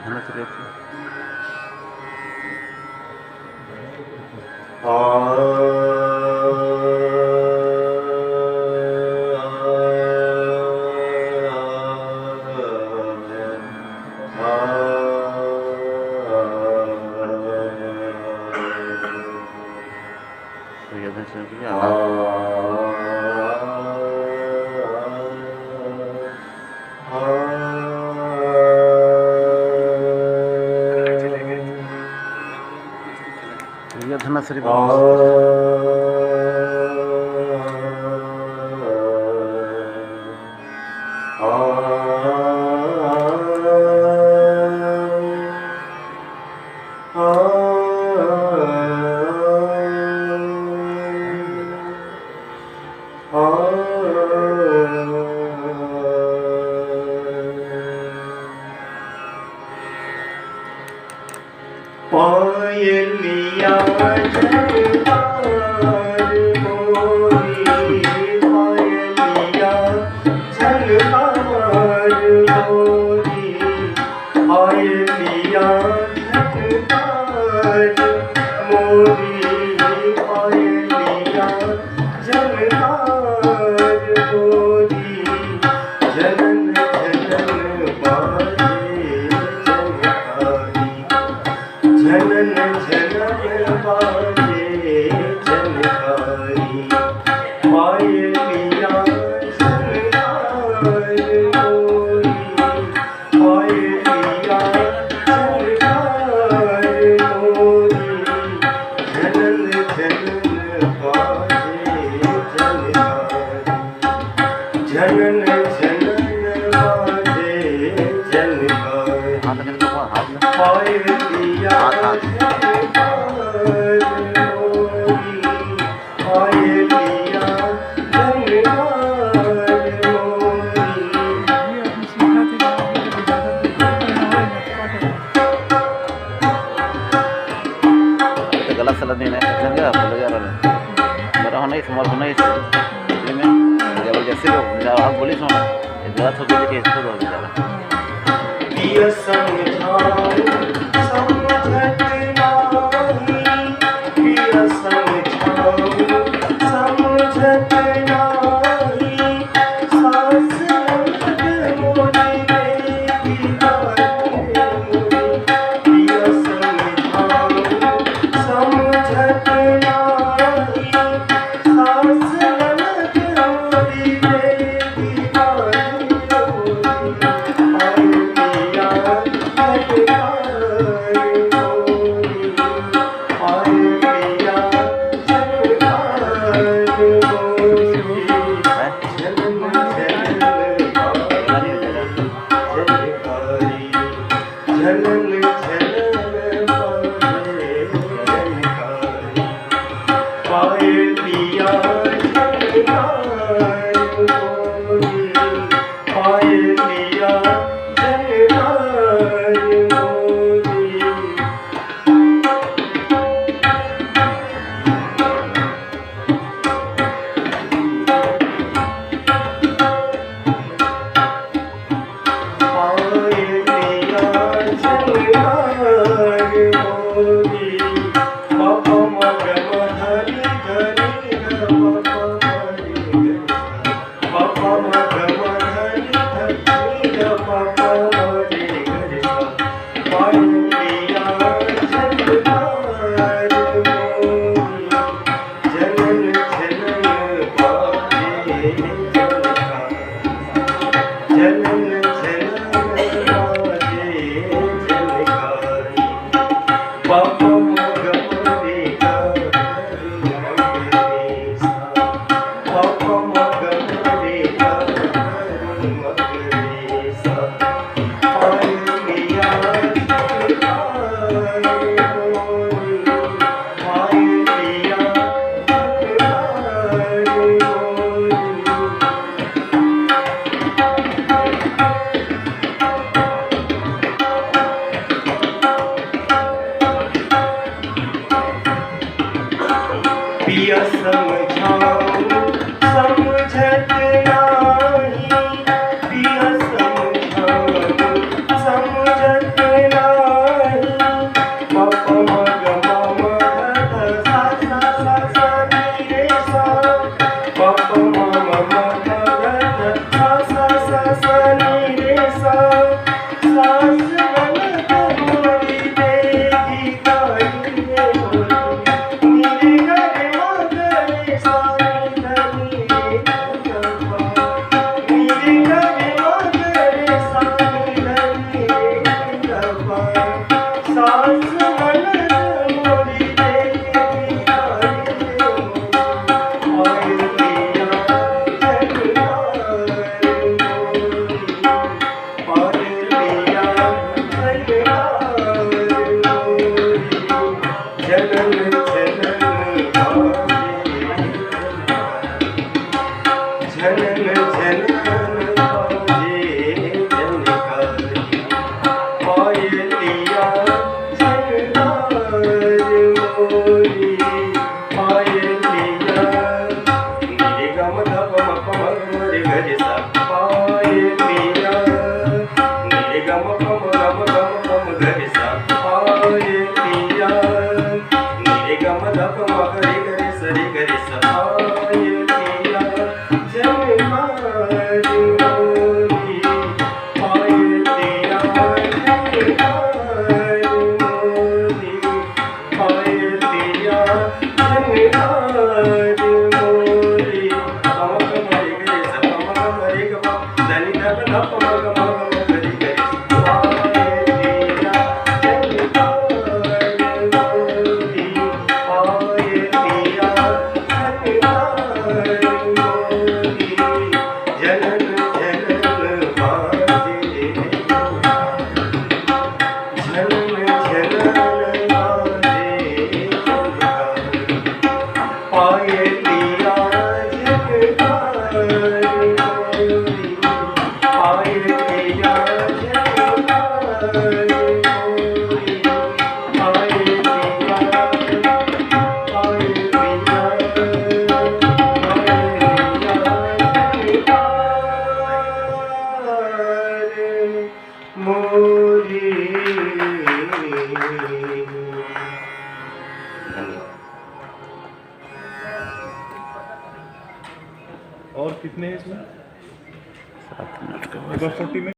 धनश्री पायलिया झलकार मोरी, पायलिया झलकार मोरी, पायलिया झलकार मोरी, पायलिया झलकार मोरी, जनन जनन बाजे झलकारी, जनन जनन बाजे झलकारी, पायलिया झलकार मोरी, पायलिया झलकार मोरी, जनन जनन बाजे झलकारी, जनन जनन बाजे झलकारी, पायलिया झलकार मोरी, पायलिया झलकार मोरी। गला सला देना है बोलो जा रहा है मेरा होना ही समर होना ही में जबरदस्ती लोग आप बोली सुना गला तो देखे इसको दो बेचारा पिया समझाओ समझत नाही, पिया समझाओ समझत नाही, सास ननद मोरी बेटी मोरी, पिया समझाओ समझत नाही, सास ननद मोरी बेटी पिया समझाओ समझत नाही, पिया समझाओ समझत नाही। झनन झनन बाजे झनकारी पायलिया झनकार मोरी पायलिया नीरे गम धप मप मग रे गरे सा पायलिया नीरे गम पम गम गम पम गरे सा पायलिया नीरे गम धप मग रे गरे सा रे गरे सा पायलिया झनकार मोरी पायलिया झनकार मोरी पायलिया झनकार मोरी अमक मरे गरे सा अमक मरे गम धनि धप धप मग मग गरे गरे पायलिया झनकार मोरी पायलिया झनकार मोरी झनन झनन बाजे झनन झनन बाजे झनकार पायलिया झनकार मोरी पायलिया झनकार मोरी पायलिया और कितने हैं इसमें? 7 मिनट के एक बाद और 40 में